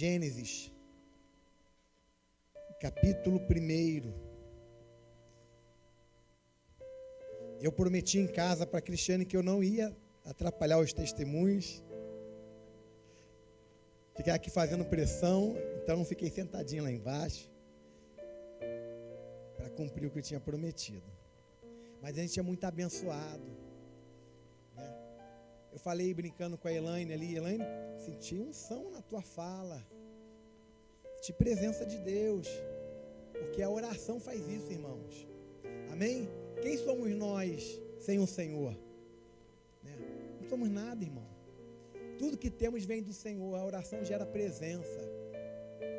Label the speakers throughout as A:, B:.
A: Gênesis, capítulo 1. Eu prometi em casa para a Cristiane que eu não ia atrapalhar os testemunhos, ficar aqui fazendo pressão, então fiquei sentadinho lá embaixo para cumprir o que eu tinha prometido. Mas a gente é muito abençoado, né? Eu falei brincando com a Elaine ali, Elaine, senti unção na tua fala, senti presença de Deus, porque a oração faz isso, irmãos. Amém? Quem somos nós sem o Senhor? Né? Não somos nada, irmão. Tudo que temos vem do Senhor. A oração gera presença,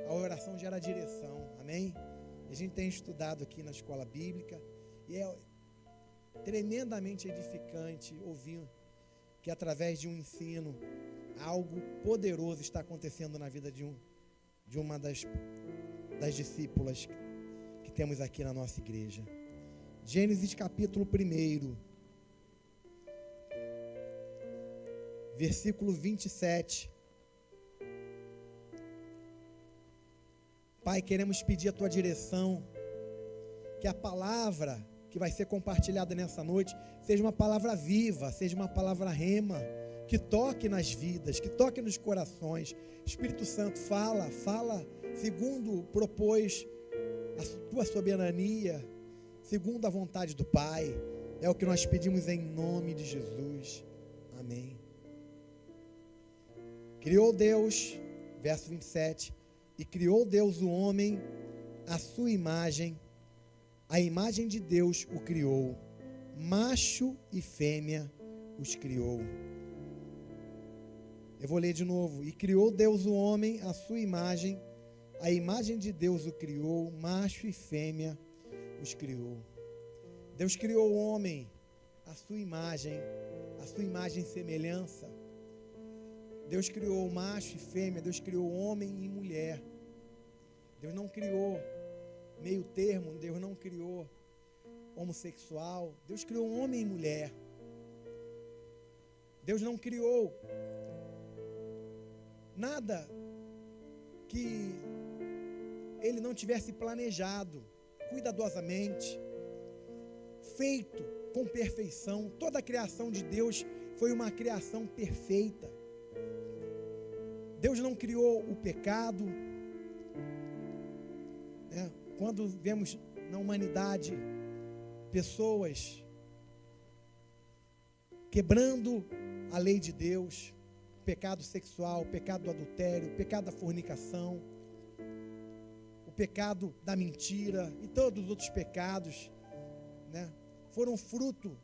A: a oração gera direção. Amém? A gente tem estudado aqui na escola bíblica e é tremendamente edificante ouvir que através de um ensino algo poderoso está acontecendo na vida de uma das discípulas que temos aqui na nossa igreja. Gênesis capítulo 1, versículo 27. Pai, queremos pedir a tua direção, que a palavra que vai ser compartilhada nessa noite seja uma palavra viva, seja uma palavra rema, que toque nas vidas, que toque nos corações. Espírito Santo, fala segundo propôs a tua soberania, segundo a vontade do Pai. É o que nós pedimos em nome de Jesus. Amém. Criou Deus, verso 27, e criou Deus o homem à sua imagem, a imagem de Deus o criou, macho e fêmea os criou. Eu vou ler de novo. E criou Deus o homem à sua imagem, a imagem de Deus o criou, macho e fêmea os criou. Deus criou o homem à sua imagem e semelhança. Deus criou macho e fêmea, Deus criou homem e mulher. Deus não criou meio termo, Deus não criou homossexual, Deus criou homem e mulher. Deus não criou nada que Ele não tivesse planejado cuidadosamente, feito com perfeição. Toda a criação de Deus foi uma criação perfeita. Deus não criou o pecado, né? Quando vemos na humanidade pessoas quebrando a lei de Deus, o pecado sexual, o pecado do adultério, o pecado da fornicação, o pecado da mentira e todos os outros pecados, né, foram fruto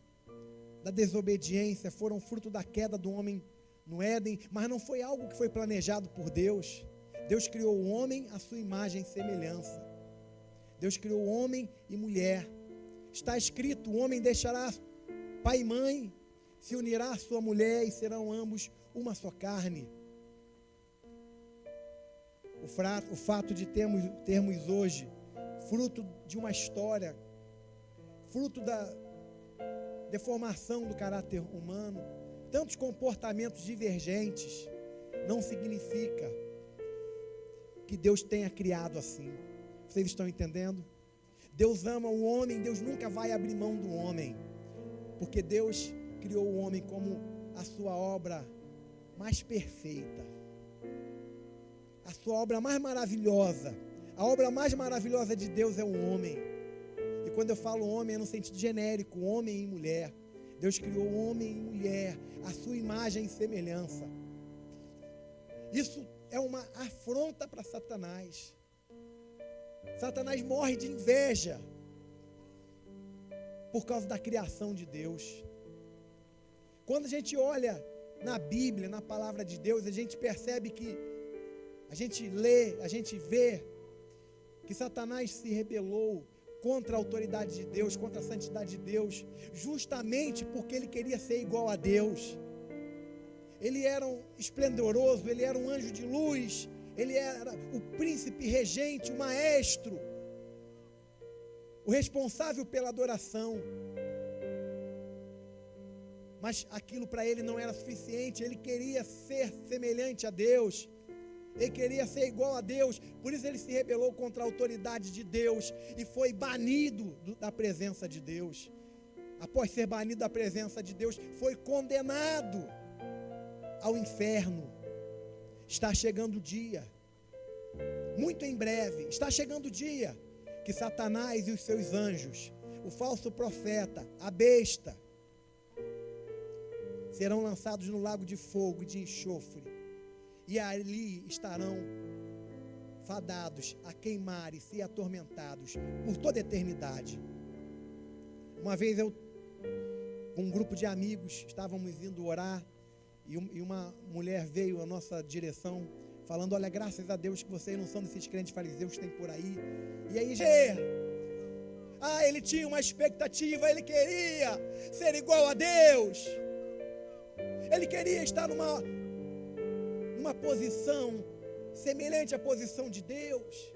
A: da desobediência, foram fruto da queda do homem no Éden, mas não foi algo que foi planejado por Deus. Deus criou o homem à sua imagem e semelhança. Deus criou homem e mulher. Está escrito: o homem deixará pai e mãe, se unirá à sua mulher e serão ambos uma só carne. O fato de termos hoje, fruto de uma história, fruto da deformação do caráter humano, tantos comportamentos divergentes, não significa que Deus tenha criado assim. Vocês estão entendendo? Deus ama o homem, Deus nunca vai abrir mão do homem, porque Deus criou o homem como a sua obra mais perfeita, a sua obra mais maravilhosa. A obra mais maravilhosa de Deus é o homem. E quando eu falo homem é no sentido genérico, homem e mulher. Deus criou homem e mulher, a sua imagem e semelhança. Isso é uma afronta para Satanás. Satanás morre de inveja por causa da criação de Deus. Quando a gente olha na Bíblia, na palavra de Deus, a gente percebe que, a gente lê, a gente vê que Satanás se rebelou contra a autoridade de Deus, contra a santidade de Deus, justamente porque ele queria ser igual a Deus. Ele era um esplendoroso, ele era um anjo de luz, ele era o príncipe regente, o maestro, o responsável pela adoração. Mas aquilo para ele não era suficiente, ele queria ser semelhante a Deus. Ele queria ser igual a Deus, por isso ele se rebelou contra a autoridade de Deus e foi banido da presença de Deus. Após ser banido da presença de Deus, foi condenado ao inferno. Está chegando o dia, muito em breve, está chegando o dia que Satanás e os seus anjos, o falso profeta, a besta, serão lançados no lago de fogo e de enxofre, e ali estarão fadados a queimar e ser atormentados por toda a eternidade. Uma vez eu, com um grupo de amigos, estávamos indo orar, e uma mulher veio à nossa direção, falando: olha, graças a Deus que vocês não são desses crentes fariseus que tem por aí. E aí, ele tinha uma expectativa, ele queria ser igual a Deus, ele queria estar numa posição semelhante à posição de Deus.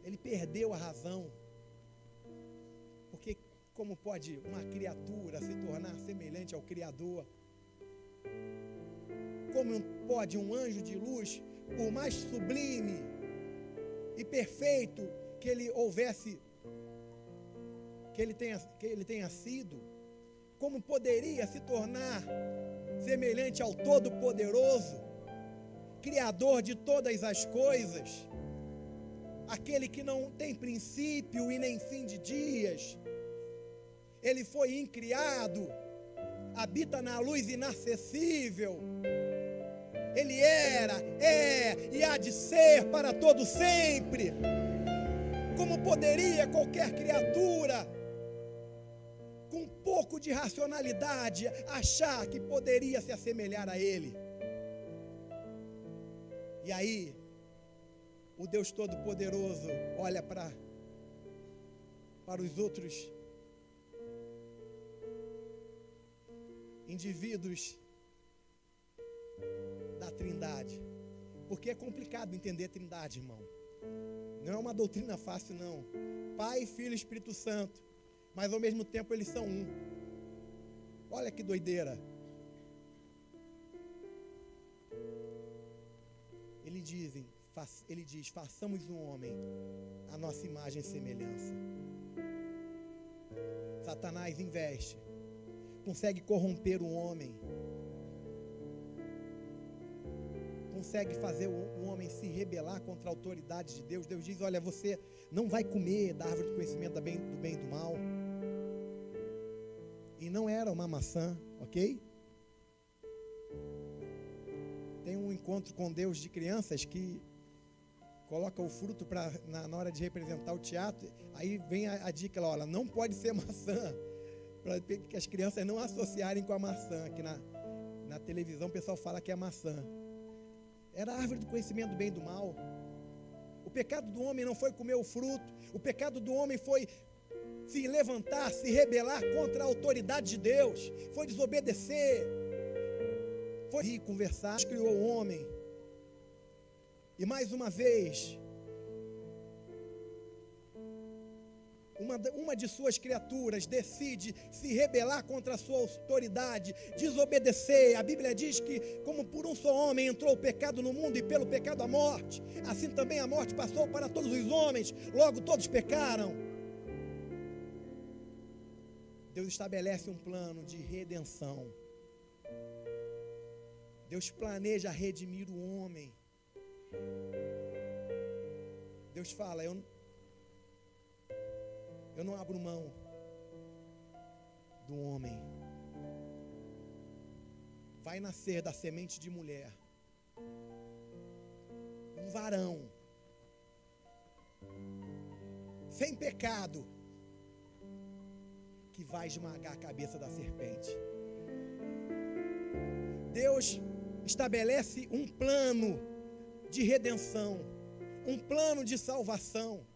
A: Ele perdeu a razão, porque como pode uma criatura se tornar semelhante ao Criador? Como pode um anjo de luz, por mais sublime e perfeito que ele tenha sido, como poderia se tornar semelhante ao Todo-Poderoso, Criador de todas as coisas, aquele que não tem princípio e nem fim de dias? Ele foi incriado, habita na luz inacessível. Ele era, é e há de ser para todo sempre. Como poderia qualquer criatura com um pouco de racionalidade achar que poderia se assemelhar a Ele? E aí, o Deus Todo-Poderoso olha para os outros indivíduos da Trindade, porque é complicado entender a Trindade, irmão. Não é uma doutrina fácil, não. Pai, Filho e Espírito Santo, mas ao mesmo tempo eles são um. Olha que doideira. Ele diz: façamos um homem à nossa imagem e semelhança. Satanás investe, consegue corromper o homem, consegue fazer o homem se rebelar contra a autoridade de Deus. Deus diz: olha, você não vai comer da árvore do conhecimento do bem e do mal. E não era uma maçã, ok? Tem um encontro com Deus de crianças que coloca o fruto na hora de representar o teatro. Aí vem a dica lá: olha, não pode ser maçã, para que as crianças não associarem com a maçã, que na televisão o pessoal fala que é maçã. Era a árvore do conhecimento do bem e do mal. O pecado do homem não foi comer o fruto, o pecado do homem foi se levantar, se rebelar contra a autoridade de Deus, foi desobedecer, foi conversar. Deus criou o homem, e mais uma vez, uma de suas criaturas decide se rebelar contra a sua autoridade, desobedecer. A Bíblia diz que como por um só homem entrou o pecado no mundo, e pelo pecado a morte, assim também a morte passou para todos os homens, logo todos pecaram. Deus estabelece um plano de redenção. Deus planeja redimir o homem. Deus fala: eu não abro mão do homem. Vai nascer da semente de mulher um varão sem pecado, que vai esmagar a cabeça da serpente. Deus estabelece um plano de redenção, um plano de salvação,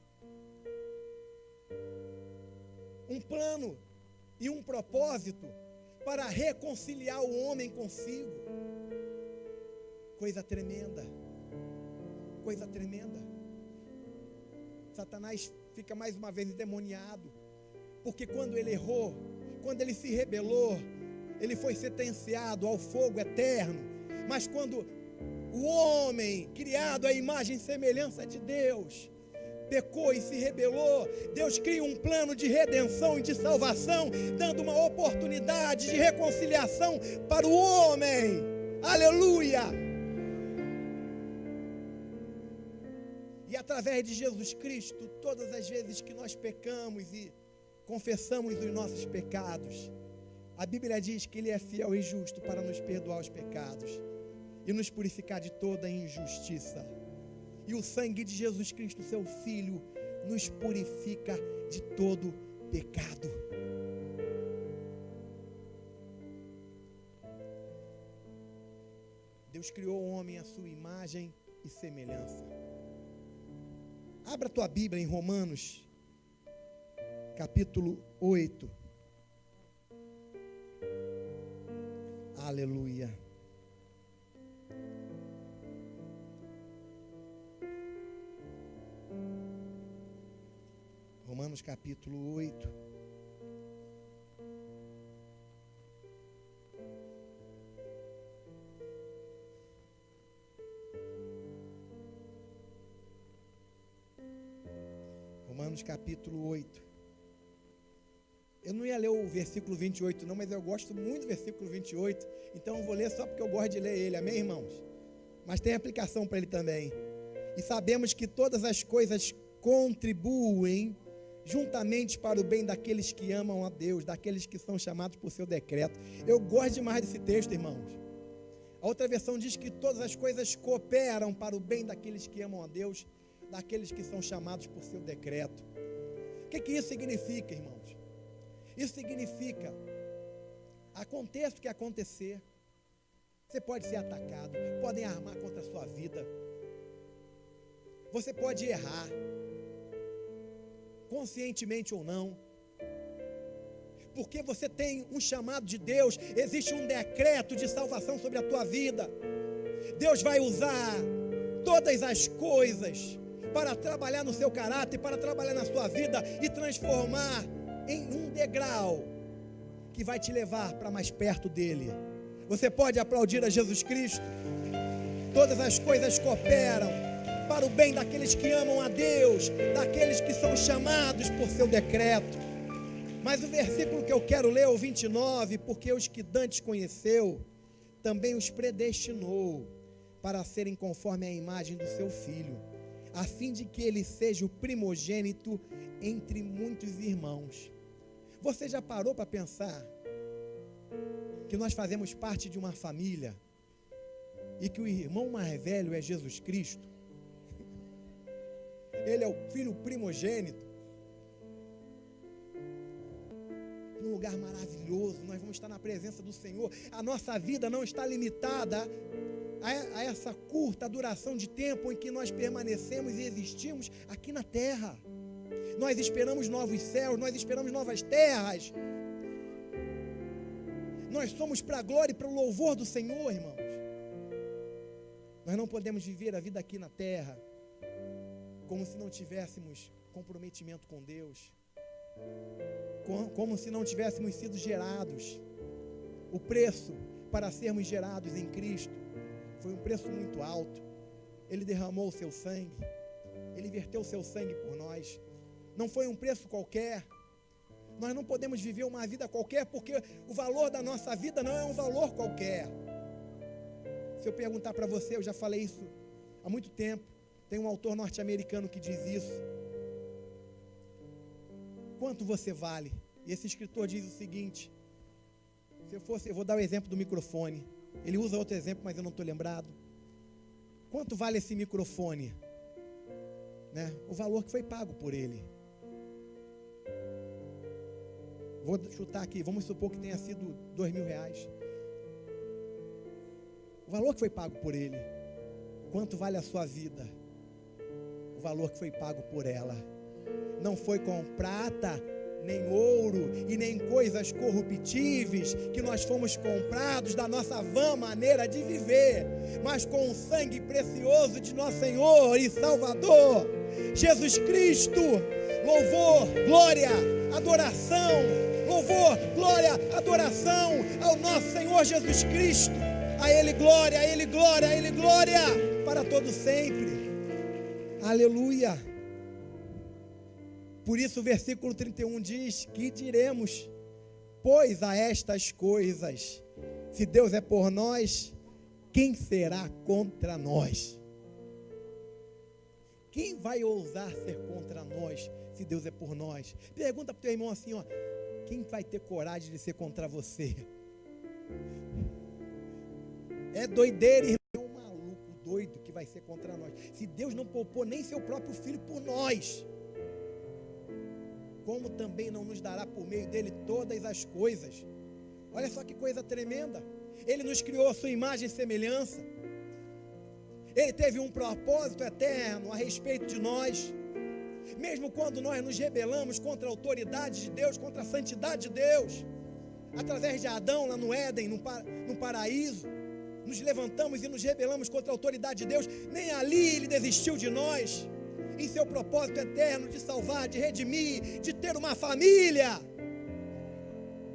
A: um plano e um propósito para reconciliar o homem consigo. Coisa tremenda, coisa tremenda. Satanás fica mais uma vez endemoniado, porque quando ele errou, quando ele se rebelou, ele foi sentenciado ao fogo eterno. Mas quando o homem, criado à imagem e semelhança de Deus, pecou e se rebelou, Deus cria um plano de redenção e de salvação, dando uma oportunidade de reconciliação para o homem. Aleluia! E através de Jesus Cristo, todas as vezes que nós pecamos e confessamos os nossos pecados, a Bíblia diz que Ele é fiel e justo para nos perdoar os pecados e nos purificar de toda injustiça. E o sangue de Jesus Cristo, seu Filho, nos purifica de todo pecado. Deus criou o homem à sua imagem e semelhança. Abra a tua Bíblia em Romanos, capítulo 8. Aleluia. Romanos capítulo 8. Romanos capítulo 8. Eu não ia ler o versículo 28 não, mas eu gosto muito do versículo 28, então eu vou ler só porque eu gosto de ler ele, amém, irmãos? Mas tem aplicação para ele também. E sabemos que todas as coisas contribuem juntamente para o bem daqueles que amam a Deus, daqueles que são chamados por seu decreto. Eu gosto demais desse texto, irmãos. A outra versão diz que todas as coisas cooperam para o bem daqueles que amam a Deus, daqueles que são chamados por seu decreto. O que isso significa, irmãos? Isso significa, aconteça o que acontecer, você pode ser atacado, podem armar contra a sua vida, você pode errar, conscientemente ou não, porque você tem um chamado de Deus, existe um decreto de salvação sobre a tua vida. Deus vai usar todas as coisas para trabalhar no seu caráter, para trabalhar na sua vida e transformar em um degrau que vai te levar para mais perto dele. Você pode aplaudir a Jesus Cristo? Todas as coisas cooperam para o bem daqueles que amam a Deus, daqueles que são chamados por seu decreto. Mas o versículo que eu quero ler é o 29, porque os que dantes conheceu, também os predestinou para serem conforme a imagem do seu Filho, a fim de que ele seja o primogênito entre muitos irmãos. Você já parou para pensar que nós fazemos parte de uma família e que o irmão mais velho é Jesus Cristo? Ele é o filho primogênito. Um lugar maravilhoso, nós vamos estar na presença do Senhor. A nossa vida não está limitada a essa curta duração de tempo em que nós permanecemos e existimos aqui na terra. Nós esperamos novos céus, nós esperamos novas terras. Nós somos para a glória e para o louvor do Senhor, irmãos. Nós não podemos viver a vida aqui na terra como se não tivéssemos comprometimento com Deus, como se não tivéssemos sido gerados. O preço para sermos gerados em Cristo foi um preço muito alto. Ele derramou o seu sangue, Ele verteu o seu sangue por nós. Não foi um preço qualquer. Nós não podemos viver uma vida qualquer, porque o valor da nossa vida não é um valor qualquer. Se eu perguntar para você, eu já falei isso há muito tempo, tem um autor norte-americano que diz isso: quanto você vale? E esse escritor diz o seguinte, eu vou dar o exemplo do microfone, ele usa outro exemplo, mas eu não estou lembrado. Quanto vale esse microfone? Né? O valor que foi pago por ele. Vou chutar aqui, vamos supor que tenha sido R$2.000. O valor que foi pago por ele. Quanto vale a sua vida? O valor que foi pago por ela. Não foi com prata, nem ouro e nem coisas corruptíveis que nós fomos comprados da nossa vã maneira de viver, mas com o sangue precioso de nosso Senhor e Salvador, Jesus Cristo. Louvor, glória, adoração, louvor, glória, adoração ao nosso Senhor Jesus Cristo. A Ele glória, a Ele glória, a Ele glória, para todo sempre. Aleluia. Por isso o versículo 31 diz: que diremos, pois, a estas coisas? Se Deus é por nós, quem será contra nós? Quem vai ousar ser contra nós, se Deus é por nós? Pergunta para o teu irmão assim, ó: quem vai ter coragem de ser contra você? É doideira, irmão. É um maluco doido que vai ser contra nós. Se Deus não poupou nem seu próprio filho por nós, como também não nos dará por meio dele todas as coisas? Olha só que coisa tremenda. Ele nos criou a sua imagem e semelhança. Ele teve um propósito eterno a respeito de nós. Mesmo quando nós nos rebelamos contra a autoridade de Deus, contra a santidade de Deus, através de Adão lá no Éden, no paraíso, nos levantamos e nos rebelamos contra a autoridade de Deus, nem ali Ele desistiu de nós, em seu propósito eterno de salvar, de redimir, de ter uma família.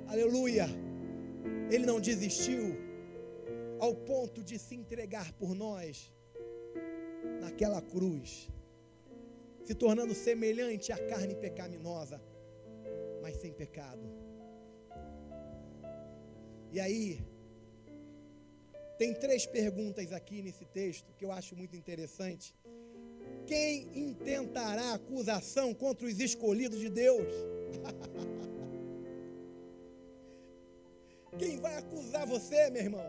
A: Aleluia. Ele não desistiu ao ponto de se entregar por nós naquela cruz, se tornando semelhante à carne pecaminosa, mas sem pecado. E aí, tem 3 perguntas aqui nesse texto que eu acho muito interessante. Quem intentará acusação contra os escolhidos de Deus? Quem vai acusar você, meu irmão?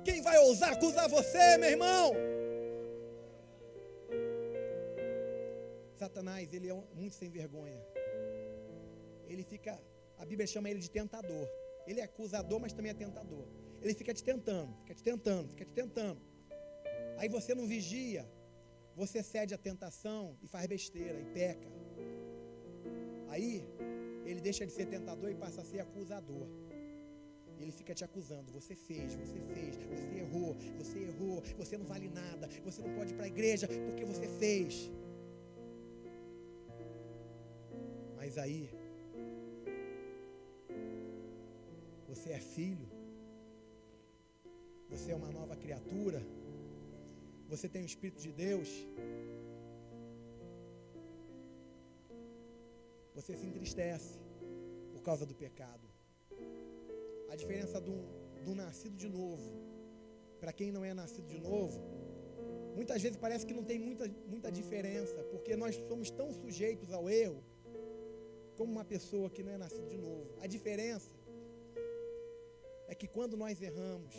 A: Quem vai ousar acusar você, meu irmão? Satanás, ele é muito sem vergonha. Ele fica, a Bíblia chama ele de tentador. Ele é acusador, mas também é tentador. Ele fica te tentando, fica te tentando, fica te tentando. Aí você não vigia, você cede à tentação e faz besteira e peca. Aí ele deixa de ser tentador e passa a ser acusador. Ele fica te acusando: você fez, você errou, você não vale nada, você não pode ir para a igreja porque você fez. Mas aí, você é filho, você é uma nova criatura, você tem o Espírito de Deus, você se entristece por causa do pecado. A diferença do nascido de novo, para quem não é nascido de novo, muitas vezes parece que não tem muita diferença, porque nós somos tão sujeitos ao erro, como uma pessoa que não é nascida de novo. A diferença é que quando nós erramos,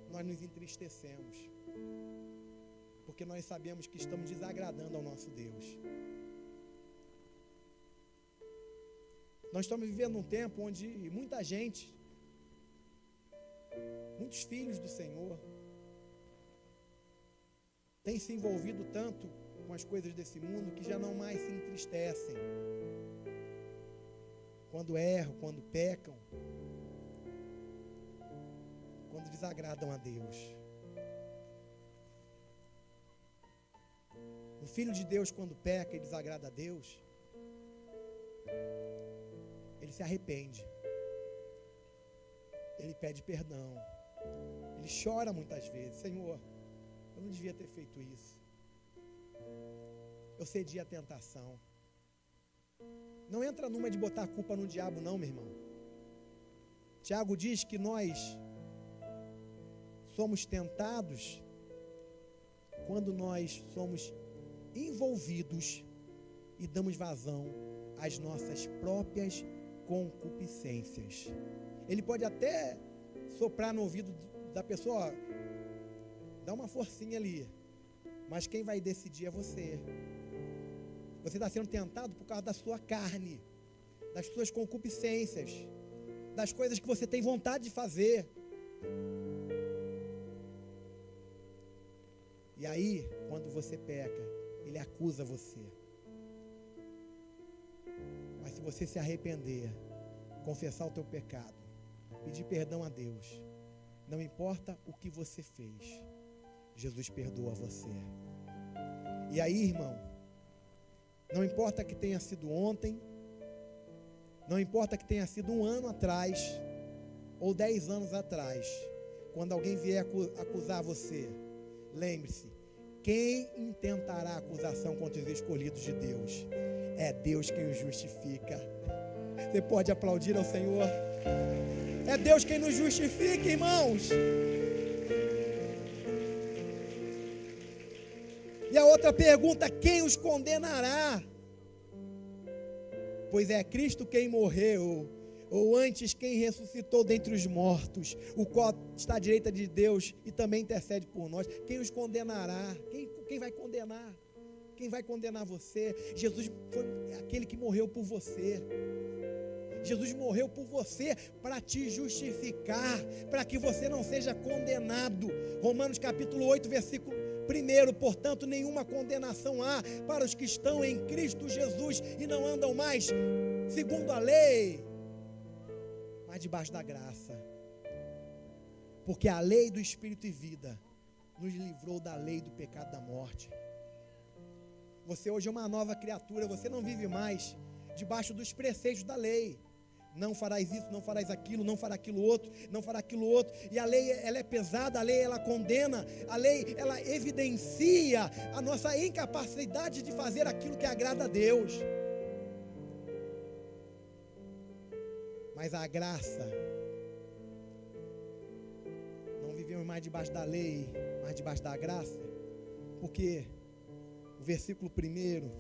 A: nós nos entristecemos, porque nós sabemos que estamos desagradando ao nosso Deus. Nós estamos vivendo um tempo onde muita gente, muitos filhos do Senhor, têm se envolvido tanto com as coisas desse mundo que já não mais se entristecem quando erram, quando pecam, quando desagradam a Deus. O filho de Deus, quando peca e desagrada a Deus, ele se arrepende, ele pede perdão, ele chora muitas vezes: Senhor, eu não devia ter feito isso, eu cedi à tentação. Não entra numa de botar a culpa no diabo não, meu irmão. Tiago diz que nós somos tentados quando nós somos envolvidos e damos vazão às nossas próprias concupiscências. Ele pode até soprar no ouvido da pessoa: ó, dá uma forcinha ali, mas quem vai decidir é você. Você está sendo tentado por causa da sua carne, das suas concupiscências, das coisas que você tem vontade de fazer. E aí, quando você peca, ele acusa você. Mas se você se arrepender, confessar o teu pecado, pedir perdão a Deus, não importa o que você fez, Jesus perdoa você. E aí, irmão, não importa que tenha sido ontem, Não importa que tenha sido 1 ano atrás ou 10 anos atrás, quando alguém vier acusar você, lembre-se, quem intentará acusação contra os escolhidos de Deus? É Deus quem os justifica. Você pode aplaudir ao Senhor? É Deus quem nos justifica, irmãos. E a outra pergunta, quem os condenará? Pois é Cristo quem morreu, ou antes quem ressuscitou dentre os mortos, o qual está à direita de Deus e também intercede por nós. Quem os condenará? Quem vai condenar? Quem vai condenar você? Jesus foi aquele que morreu por você. Jesus morreu por você para te justificar, para que você não seja condenado. Romanos capítulo 8, versículo 1, portanto, nenhuma condenação há para os que estão em Cristo Jesus e não andam mais segundo a lei, mas debaixo da graça. Porque a lei do Espírito e vida nos livrou da lei do pecado e da morte. Você hoje é uma nova criatura, você não vive mais debaixo dos preceitos da lei. Não farás isso, não farás aquilo, não fará aquilo outro, não fará aquilo outro. E a lei, ela é pesada, a lei, ela condena, a lei, ela evidencia a nossa incapacidade de fazer aquilo que agrada a Deus. Mas a graça, não vivemos mais debaixo da lei, mas debaixo da graça, porque o versículo 1,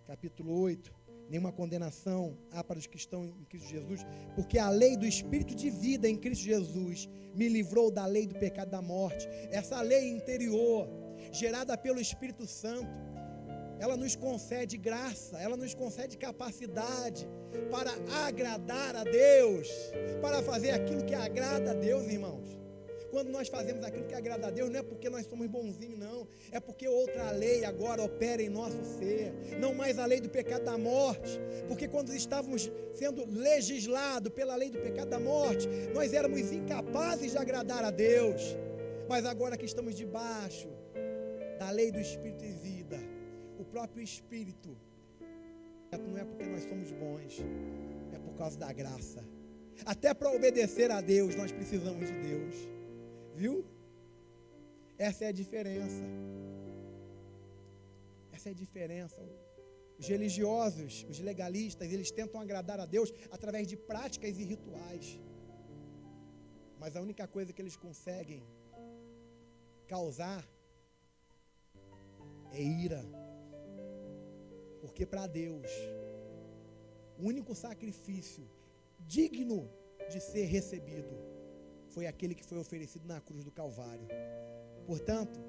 A: capítulo 8, nenhuma condenação há para os que estão em Cristo Jesus, porque a lei do Espírito de vida em Cristo Jesus me livrou da lei do pecado e da morte. Essa lei interior, gerada pelo Espírito Santo, ela nos concede graça, ela nos concede capacidade para agradar a Deus, para fazer aquilo que agrada a Deus, irmãos. Quando nós fazemos aquilo que agrada a Deus, não é porque nós somos bonzinhos, não. É porque outra lei agora opera em nosso ser. Não mais a lei do pecado e da morte. Porque quando estávamos sendo legislados pela lei do pecado e da morte, nós éramos incapazes de agradar a Deus. Mas agora que estamos debaixo da lei do Espírito e vida, o próprio Espírito, não é porque nós somos bons, é por causa da graça. Até para obedecer a Deus, nós precisamos de Deus. Viu? Essa é a diferença. Essa é a diferença. Os religiosos, os legalistas, eles tentam agradar a Deus através de práticas e rituais. Mas a única coisa que eles conseguem causar é ira. Porque para Deus, o único sacrifício digno de ser recebido foi aquele que foi oferecido na cruz do Calvário. Portanto,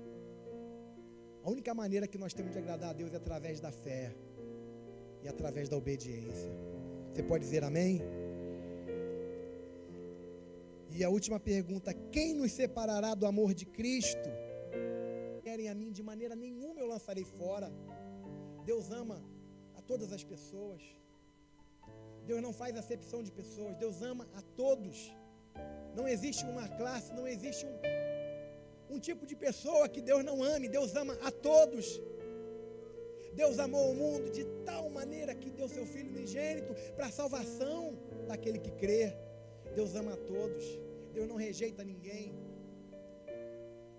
A: a única maneira que nós temos de agradar a Deus é através da fé e através da obediência. Você pode dizer amém? E a última pergunta: quem nos separará do amor de Cristo? Querem a mim, de maneira nenhuma eu lançarei fora. Deus ama a todas as pessoas. Deus não faz acepção de pessoas. Deus ama a todos. Não existe uma classe, não existe um tipo de pessoa que Deus não ame. Deus ama a todos. Deus amou o mundo de tal maneira que deu seu Filho unigênito para a salvação daquele que crê. Deus ama a todos. Deus não rejeita ninguém.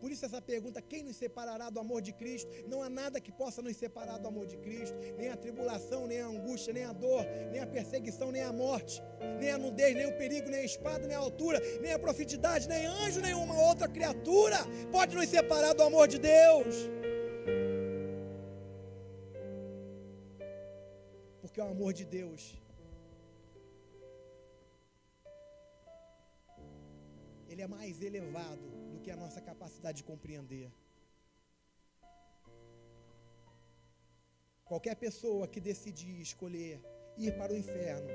A: Por isso essa pergunta: quem nos separará do amor de Cristo? Não há nada que possa nos separar do amor de Cristo. Nem a tribulação, nem a angústia, nem a dor, nem a perseguição, nem a morte, nem a nudez, nem o perigo, nem a espada, nem a altura, nem a profundidade, nem anjo, nem uma outra criatura pode nos separar do amor de Deus. Porque o amor de Deus, ele é mais elevado do que a nossa capacidade de compreender. Qualquer pessoa que decidir escolher ir para o inferno,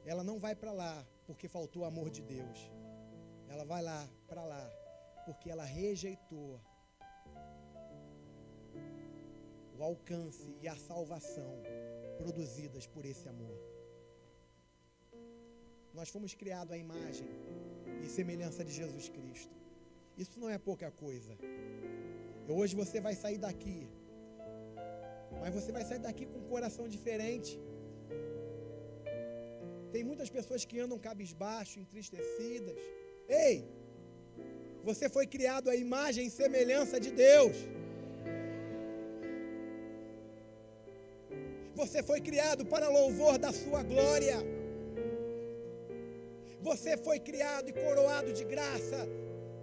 A: ela não vai para lá porque faltou o amor de Deus. Ela vai para lá porque ela rejeitou o alcance e a salvação produzidas por esse amor. Nós fomos criados à imagem e semelhança de Jesus Cristo. Isso não é pouca coisa. Hoje você vai sair daqui, mas você vai sair daqui com um coração diferente. Tem muitas pessoas que andam cabisbaixo, entristecidas. Ei, você foi criado à imagem e semelhança de Deus. Você foi criado para louvor da sua glória. Você foi criado e coroado de graça,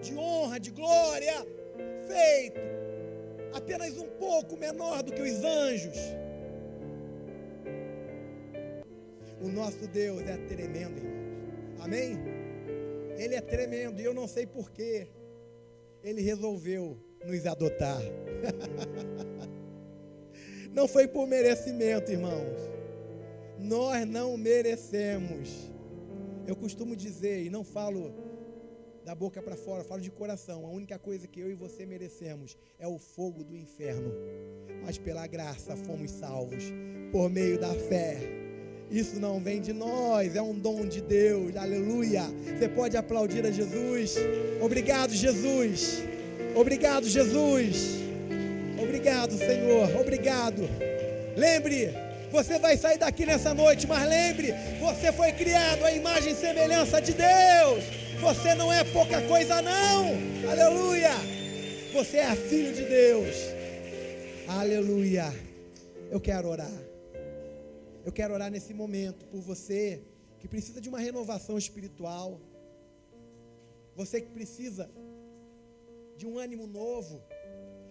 A: de honra, de glória, feito apenas um pouco menor do que os anjos. O nosso Deus é tremendo, irmãos. Amém? Ele é tremendo e eu não sei porquê. Ele resolveu nos adotar. Não foi por merecimento, irmãos. Nós não merecemos. Eu costumo dizer, e não falo da boca para fora, falo de coração. A única coisa que eu e você merecemos é o fogo do inferno. Mas pela graça fomos salvos, por meio da fé. Isso não vem de nós, é um dom de Deus. Aleluia. Você pode aplaudir a Jesus. Obrigado, Jesus. Obrigado, Jesus. Obrigado, Senhor. Obrigado. Lembre, você vai sair daqui nessa noite, mas lembre, você foi criado à imagem e semelhança de Deus. Você não é pouca coisa, não. Aleluia. Você é filho de Deus. Aleluia. Eu quero orar. Eu quero orar nesse momento por você que precisa de uma renovação espiritual. Você que precisa de um ânimo novo.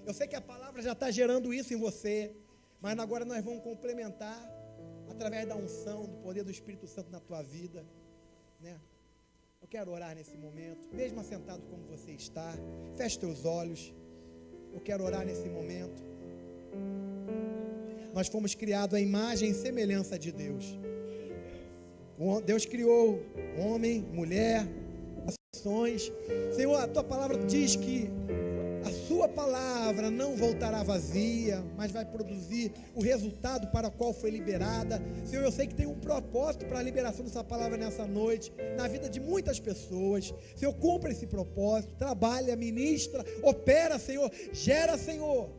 A: Eu sei que a palavra já está gerando isso em você, mas agora nós vamos complementar através da unção, do poder do Espírito Santo na tua vida, né? Eu quero orar nesse momento, mesmo assentado como você está. Feche teus olhos. Eu quero orar nesse momento. Nós fomos criados à imagem e semelhança de Deus. Deus criou homem, mulher, nações. Senhor, a tua palavra diz que a sua palavra não voltará vazia, mas vai produzir o resultado para o qual foi liberada. Senhor, eu sei que tem um propósito para a liberação dessa palavra nessa noite, na vida de muitas pessoas. Senhor, cumpra esse propósito, trabalha, ministra, opera, Senhor, gera, Senhor,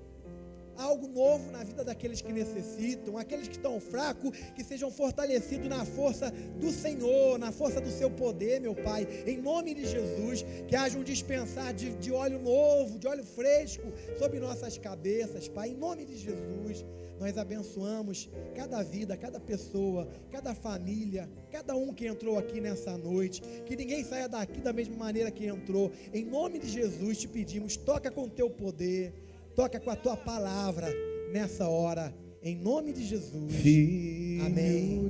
A: algo novo na vida daqueles que necessitam, aqueles que estão fracos, que sejam fortalecidos na força do Senhor, na força do seu poder, meu Pai, em nome de Jesus, que haja um dispensar de óleo novo, de óleo fresco sobre nossas cabeças, Pai, em nome de Jesus. Nós abençoamos cada vida, cada pessoa, cada família, cada um que entrou aqui nessa noite, que ninguém saia daqui da mesma maneira que entrou, em nome de Jesus te pedimos, toca com o teu poder, toca com a tua palavra nessa hora, em nome de Jesus. Amém.